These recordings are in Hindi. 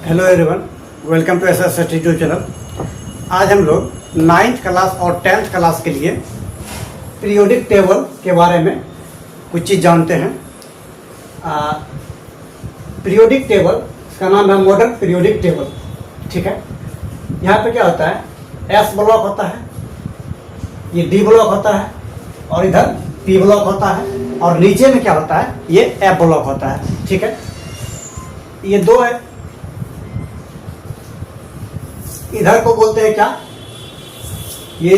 Hello everyone, welcome to SS YouTube channel. आज हम लोग 9th क्लास और 10th क्लास के लिए पीरियोडिक टेबल के बारे में कुछ चीज़ जानते हैं। पीरियोडिक टेबल, इसका नाम है मॉडर्न पीरियोडिक टेबल। ठीक है, यहाँ पे क्या होता है, एस ब्लॉक होता है, ये डी ब्लॉक होता है और इधर पी ब्लॉक होता है और नीचे में क्या होता है, ये एफ ब्लॉक होता है। ठीक है, ये दो है, इधर को बोलते हैं क्या, ये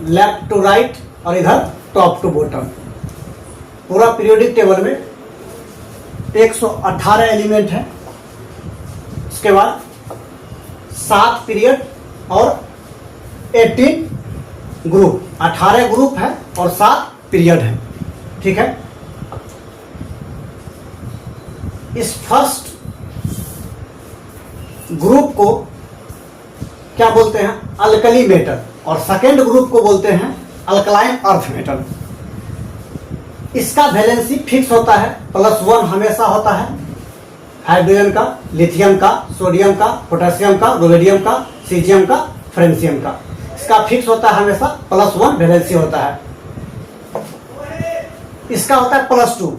लेफ्ट टू राइट और इधर टॉप टू बॉटम। पूरा पीरियोडिक टेबल में 118 एलिमेंट है। उसके बाद 7 पीरियड और 18 ग्रुप, 18 ग्रुप है और 7 पीरियड है। ठीक है, इस फर्स्ट ग्रुप को क्या बोलते हैं, अल्कली मेटल, और सेकेंड ग्रुप को बोलते हैं अल्कलाइन अर्थ मेटल। इसका वैलेंसी फिक्स होता है, +1 हमेशा होता है। हाइड्रोजन का, लिथियम का, सोडियम का, पोटेशियम का, रोडियम का, सीजियम का, फ्रेंसियम का, इसका फिक्स होता है हमेशा, +1 वैलेंसी होता है। इसका होता है +2,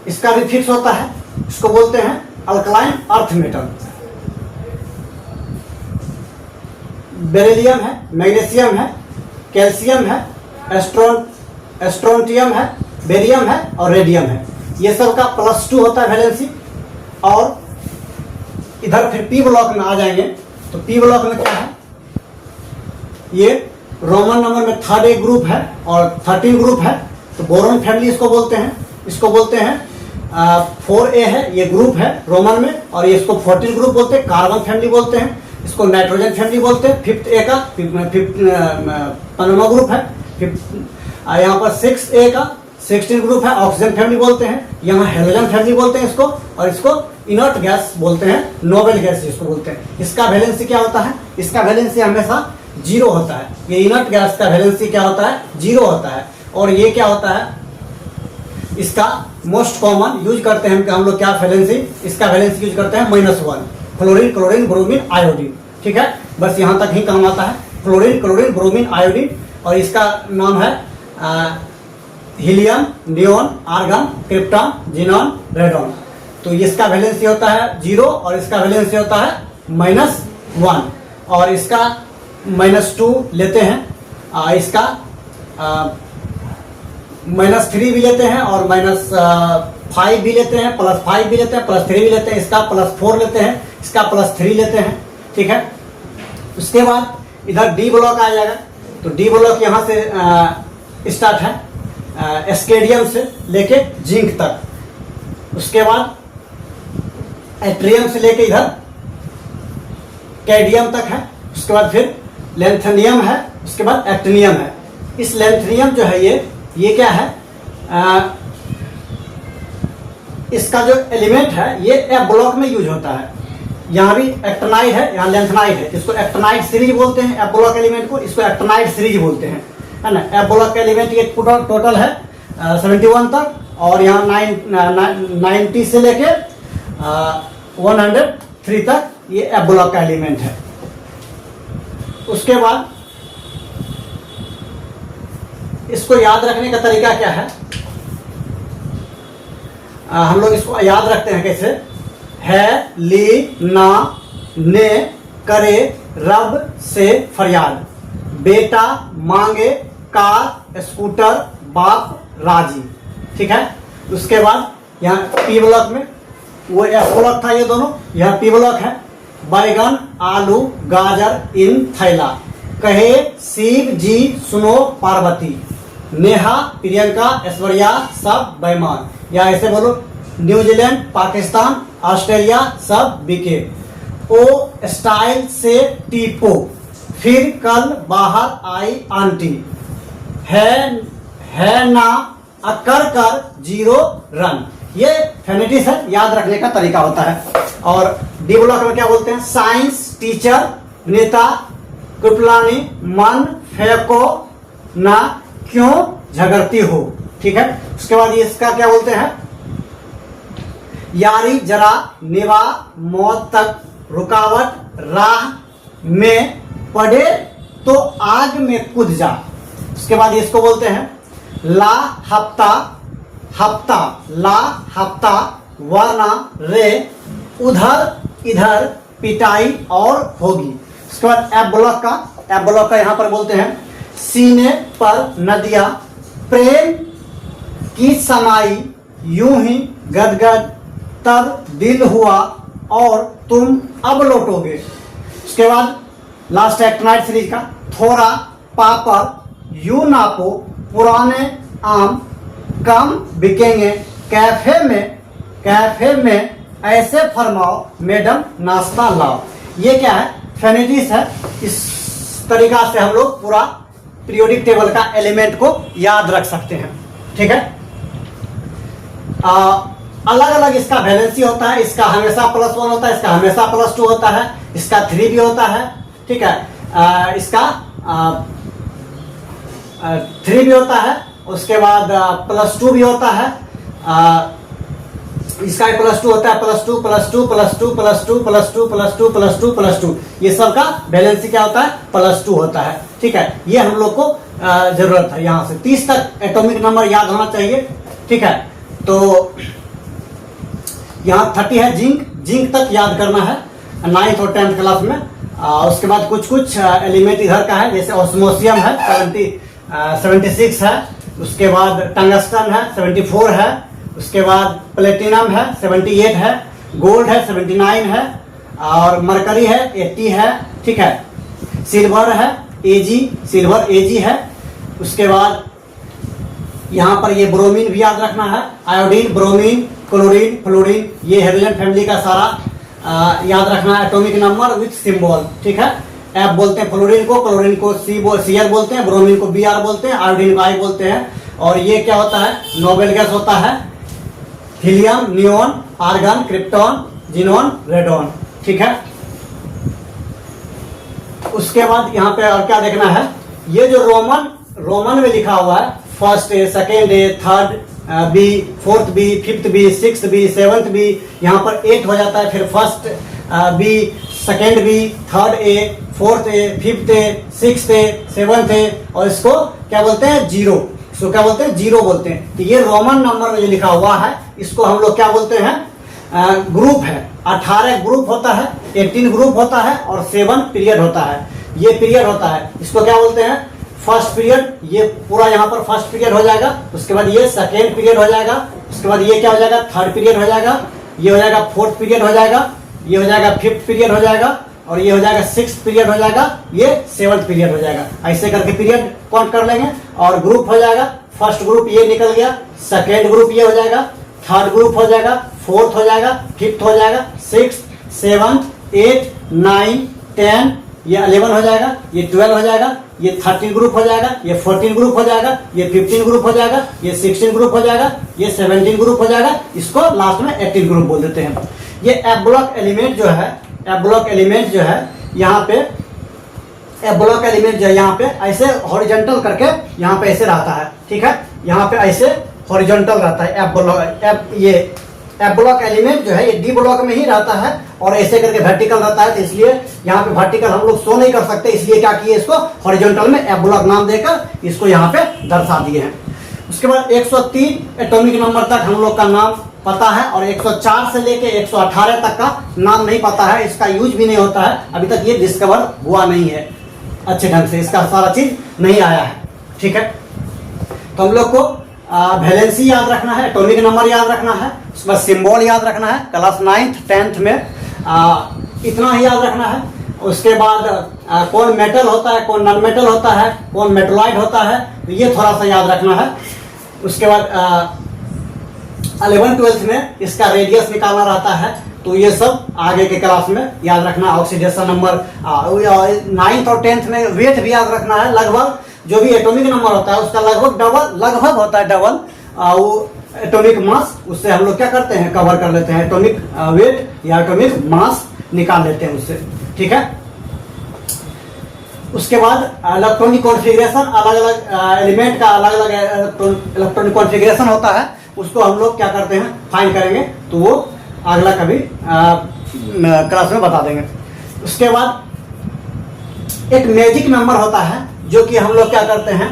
इसका भी फिक्स होता है, इसको बोलते हैं अल्कलाइन अर्थ मेटल। बेरिलियम है, मैग्नीशियम है, कैल्शियम है, स्ट्रोंटियम है, बेरियम है और रेडियम है। ये सब का +2 होता है वैलेंसी। और इधर फिर पी ब्लॉक में आ जाएंगे तो पी ब्लॉक में क्या है, ये रोमन नंबर में 3rd ग्रुप है और 13 ग्रुप है। तो बोरोन फैमिली इसको बोलते हैं, इसको बोलते हैं 4A है, ये ग्रुप है रोमन में, और ये इसको 14 ग्रुप बोलते हैं। कार्बन फैमिली बोलते हैं, इसको नाइट्रोजन फैमिली बोलते हैं। 5th A का 15वां ग्रुप है। यहाँ पर 6A का 16 ग्रुप है, ऑक्सीजन फैमिली बोलते हैं। यहाँ हेलोजन फैमिली बोलते हैं इसको, और इसको इनर्ट गैस बोलते हैं, नोबेल गैस जिसको बोलते हैं। इसका वैलेंसी क्या होता है, इसका वैलेंसी हमेशा 0 होता है। ये इनर्ट गैस का वैलेंसी क्या होता है, 0 होता है। और ये क्या होता है, इसका मोस्ट कॉमन यूज करते हैं हम लोग क्या वैलेंसी, इसका वैलेंसी यूज करते हैं -1, फ्लोरीन, क्लोरीन, ब्रोमीन, आयोडीन। ठीक है, बस यहाँ तक ही काम आता है, फ्लोरीन, क्लोरीन, ब्रोमीन, आयोडीन। और इसका नाम है helium, neon, argon, krypton, xenon, radon. तो इसका वैलेंसी होता है 0 और इसका वैलेंसी होता है -1। और इसका -2 लेते हैं, इसका -3 भी लेते हैं और -5 भी लेते हैं, +5 भी लेते हैं, +3 भी लेते हैं, इसका +4 लेते हैं, इसका +3 लेते हैं। ठीक है, उसके बाद इधर डी ब्लॉक आ जाएगा। तो डी ब्लॉक यहाँ से स्टार्ट है, एस्केडियम से लेके जिंक तक। उसके बाद एट्रियम से लेके इधर कैडियम तक है। उसके बाद फिर लेंथेनियम है, उसके बाद एक्टिनियम है। इस लेंथेनियम जो है ये क्या है, इसका जो एलिमेंट है ये एफ ब्लॉक में यूज होता है। यहाँ भी एक्टिनाइड है, यहाँ लेंथेनाइड है, इसको एक्टिनाइड सीरीज बोलते हैं। एफ ब्लॉक एलिमेंट को इसको एक्टिनाइड सीरीज बोलते हैं, है ना। एफ ब्लॉक का एलिमेंट ये टोटल है 71 तक, और यहाँ 90 से लेके 103 तक ये एफ ब्लॉक का एलिमेंट है। उसके बाद इसको याद रखने का तरीका क्या है, हम लोग इसको याद रखते हैं कैसे, है, ली, ना, ने, करे, रब से फरियाद, बेटा, मांगे, कार, स्कूटर, बाप, राजी। ठीक है, उसके बाद यहाँ पी ब्लॉक में, वो एफ ब्लॉक था ये दोनों, यह पी ब्लॉक है। बैगन, आलू, गाजर, इन थैला, कहे शिव जी सुनो पार्वती, नेहा, प्रियंका, ऐश्वर्या सब बेईमान। या ऐसे बोलो, न्यूजीलैंड, पाकिस्तान, ऑस्ट्रेलिया सब बिके। ओ स्टाइल से टीपो, फिर कल बाहर आई आंटी, है ना अकर कर 0 रन। ये फेनेटिस है, याद रखने का तरीका होता है। और डी ब्लॉक में क्या बोलते हैं, साइंस, टीचर, नेता, कृपलानी, मन, फेंको ना, क्यों झगड़ती हो। ठीक है, उसके बाद ये इसका क्या बोलते हैं, यारी, जरा, निभा, मौत तक रुकावट राह में पड़े तो आग में कूद जा। उसके बाद इसको बोलते हैं ला हफ्ता हफ्ता, ला हफ्ता वरना रे उधर इधर पिटाई और होगी। उसके बाद एफ ब्लॉक का यहां पर बोलते हैं सीने पर नदियां प्रेम की समाई यूं ही गदगद तब दिल हुआ और तुम अब लौटोगे। उसके बाद लास्ट एक्ट नाइट सीरीज का थोड़ा पापड़ यूं नापो पुराने आम कम बिकेंगे कैफे में ऐसे फरमाओ मैडम नाश्ता लाओ। ये क्या है, फेनिटिस है। इस तरीका से हम लोग पूरा पीरियोडिक टेबल का एलिमेंट को याद रख सकते हैं। ठीक है, अलग अलग इसका वैलेंसी होता है। इसका हमेशा +1 होता है, इसका हमेशा +2 होता है, इसका 3 भी होता है। ठीक है, इसका 3 भी होता है, उसके बाद +2 भी होता है, इसका +2 होता है, +2 +2 +2 +2 +2 +2 +2 +2। ये सब का वैलेंसी क्या होता है, +2 होता है। ठीक है, ये हम लोग को जरूरत है। यहां से 30 तक एटॉमिक नंबर याद होना चाहिए। ठीक है, तो यहाँ 30 है जिंक तक याद करना है 9th और 10th क्लास में। उसके बाद कुछ एलिमेंट इधर का है, जैसे ऑस्मोसियम है 76 है, उसके बाद टंगस्टन है 74 है, उसके बाद प्लेटिनम है 78 है, गोल्ड है 79 है, और मरकरी है 80 है। ठीक है, सिल्वर है सिल्वर एजी है। उसके बाद यहाँ पर ये ब्रोमीन भी याद रखना है, आयोडीन, ब्रोमीन, क्लोरीन, फ्लोरीन, ये हाइड्रोजन फैमिली का सारा याद रखना है। Atomic number with symbol. ठीक है, एफ बोलते हैं फ्लोरीन को सीआर बोलते हैं, ब्रोमीन को बीआर बोलते हैं, आयोडीन को आई बोलते हैं। और ये क्या होता है, नोबेल गैस होता है, helium, neon, argon, krypton, xenon, radon. ठीक है, उसके बाद यहाँ पे और क्या देखना है, ये जो रोमन में लिखा हुआ है, first A, second A, third B, fourth B, fifth B, sixth B, seventh B, यहाँ पर 8 हो जाता है। फिर first B, second B, third A, fourth A, fifth A, sixth A, seventh A, और इसको क्या बोलते हैं, जीरो। इसको क्या बोलते हैं, जीरो बोलते हैं। तो ये रोमन नंबर में जो लिखा हुआ है, इसको हम लोग क्या बोलते हैं, ग्रुप है। 18 ग्रुप होता है, 18 ग्रुप होता है, और 7 पीरियड होता है। ये पीरियड होता है, इसको क्या बोलते हैं, फर्स्ट पीरियड। ये पूरा यहाँ पर फर्स्ट पीरियड हो जाएगा। उसके बाद ये सेकेंड पीरियड हो जाएगा। उसके बाद ये क्या हो जाएगा, थर्ड पीरियड हो जाएगा। ये हो जाएगा फोर्थ पीरियड हो जाएगा। ये हो जाएगा फिफ्थ पीरियड हो जाएगा, और ये हो जाएगा सिक्स्थ पीरियड हो जाएगा। ये 7th पीरियड हो जाएगा। ऐसे करके पीरियड काउंट कर लेंगे, और ग्रुप हो जाएगा। फर्स्ट ग्रुप ये निकल गया, सेकेंड ग्रुप ये हो जाएगा, थर्ड ग्रुप हो जाएगा, फोर्थ हो जाएगा, फिफ्थ हो जाएगा, 6, 7, 8, 9, 10, ये 11 हो जाएगा, ये 12 हो जाएगा, ये 13 ग्रुप हो जाएगा, ये 14 ग्रुप हो जाएगा, ये 15 ग्रुप हो जाएगा, ये 16 ग्रुप हो जाएगा, ये 17 ग्रुप हो जाएगा। इसको लास्ट में 18 ग्रुप बोल देते हैं। ये एफ ब्लॉक एलिमेंट जो है, यहाँ पे एफ ब्लॉक एलिमेंट जो है यहाँ पे ऐसे हॉरिजॉन्टल करके यहाँ पे ऐसे रहता है। ठीक है, यहाँ पे ऐसे हॉरिजॉन्टल रहता है। एफ ब्लॉक एलिमेंट जो है ये डी ब्लॉक में ही रहता है, और ऐसे करके वर्टिकल रहता है। तो इसलिए यहाँ पे वर्टिकल हम लोग शो नहीं कर सकते, इसलिए क्या किए, इसको हॉरिजॉन्टल में एफ ब्लॉक नाम देकर इसको यहाँ पे दर्शा दिए हैं। उसके बाद 103 एटॉमिक नंबर तक हम लोग का नाम पता है, और 104 से लेके 118 तक का नाम नहीं पता है। इसका यूज भी नहीं होता है, अभी तक ये डिस्कवर हुआ नहीं है अच्छे ढंग से, इसका सारा चीज नहीं आया है। ठीक है, तो हम लोग को वैलेंसी याद रखना है, एटॉमिक नंबर याद रखना है, उसके बाद सिंबल याद रखना है। क्लास 9th 10th में इतना ही याद रखना है। उसके बाद कौन मेटल होता है, कौन नॉन मेटल होता है, कौन मेटलॉइड होता है, तो ये थोड़ा सा याद रखना है। उसके बाद 11th-12th में इसका रेडियस निकालना रहता है, तो ये सब आगे के क्लास में याद रखना। ऑक्सीडेशन नंबर 9th और 10th में वेट भी याद रखना है। लगभग जो भी एटॉमिक नंबर होता है उसका लगभग होता है डबल वो एटॉमिक मास। उससे हम लोग क्या करते हैं, कवर कर लेते हैं, एटॉमिक वेट या एटॉमिक मास निकाल लेते हैं उससे। ठीक है, उसके बाद इलेक्ट्रॉनिक कॉन्फ़िगरेशन, अलग अलग एलिमेंट का अलग अलग इलेक्ट्रॉनिक कॉन्फ़िगरेशन होता है, उसको हम लोग क्या करते हैं, फाइंड करेंगे। तो वो अगला कभी क्लास में बता देंगे। उसके बाद एक मैजिक नंबर होता है जो कि हम लोग क्या करते हैं,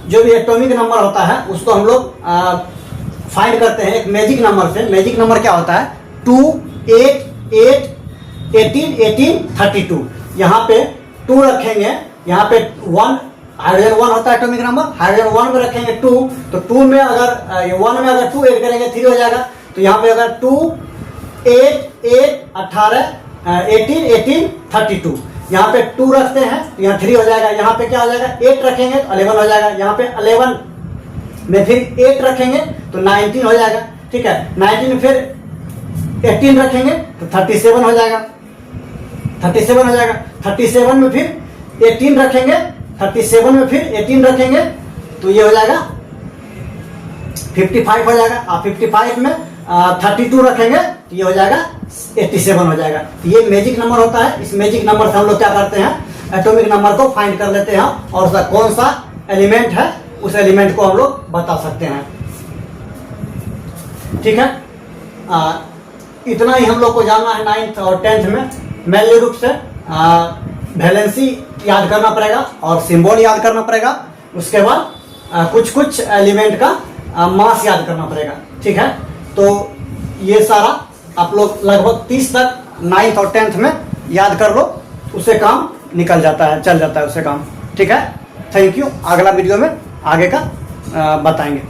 जो भी एटॉमिक नंबर होता है उसको हम लोग फाइंड करते हैं एक मैजिक नंबर से। मैजिक नंबर क्या होता है 2, 8, 8, 18, 18, 32। यहाँ पे 2 रखेंगे, यहाँ पे 1 हाइड्रोजन 1 होता है एटॉमिक नंबर, हाइड्रोजन 1 में रखेंगे 2, तो 2 में अगर 1 में अगर 2 ऐड करेंगे 3 हो जाएगा। तो यहाँ पे अगर 2, 8, 8, 18, 18, 18, 32, यहाँ पे 2 रखते हैं तो यहाँ 3 हो जाएगा। यहाँ पे क्या हो जाएगा 8 रखेंगे तो 11 हो जाएगा। यहाँ पे 11 में फिर 8 रखेंगे तो 19 हो जाएगा। ठीक है, 19 में फिर 18 रखेंगे तो 37 हो जाएगा। 37 हो जाएगा। 37 में फिर 18 रखेंगे, 37 में फिर 18 रखेंगे तो ये हो जाएगा 55 हो जाएगा। आप 55 में 32 रखेंगे तो ये हो जाएगा 87 हो जाएगा। तो ये मैजिक नंबर होता है। इस मैजिक नंबर से हम लोग क्या करते हैं, एटॉमिक नंबर को फाइंड कर लेते हैं और उसका कौन सा एलिमेंट है उस एलिमेंट को हम लोग बता सकते हैं। ठीक है, इतना ही हम लोग को जानना है 9th और 10th में। मेनली रूप से वैलेंसी याद करना पड़ेगा और सिंबल याद करना पड़ेगा। उसके बाद कुछ एलिमेंट का मास याद करना पड़ेगा। ठीक है, तो ये सारा आप लोग लगभग 30 तक 9th और 10th में याद कर लो, उससे काम निकल जाता है, चल जाता है उससे काम। ठीक है, थैंक यू। अगला वीडियो में आगे का बताएंगे।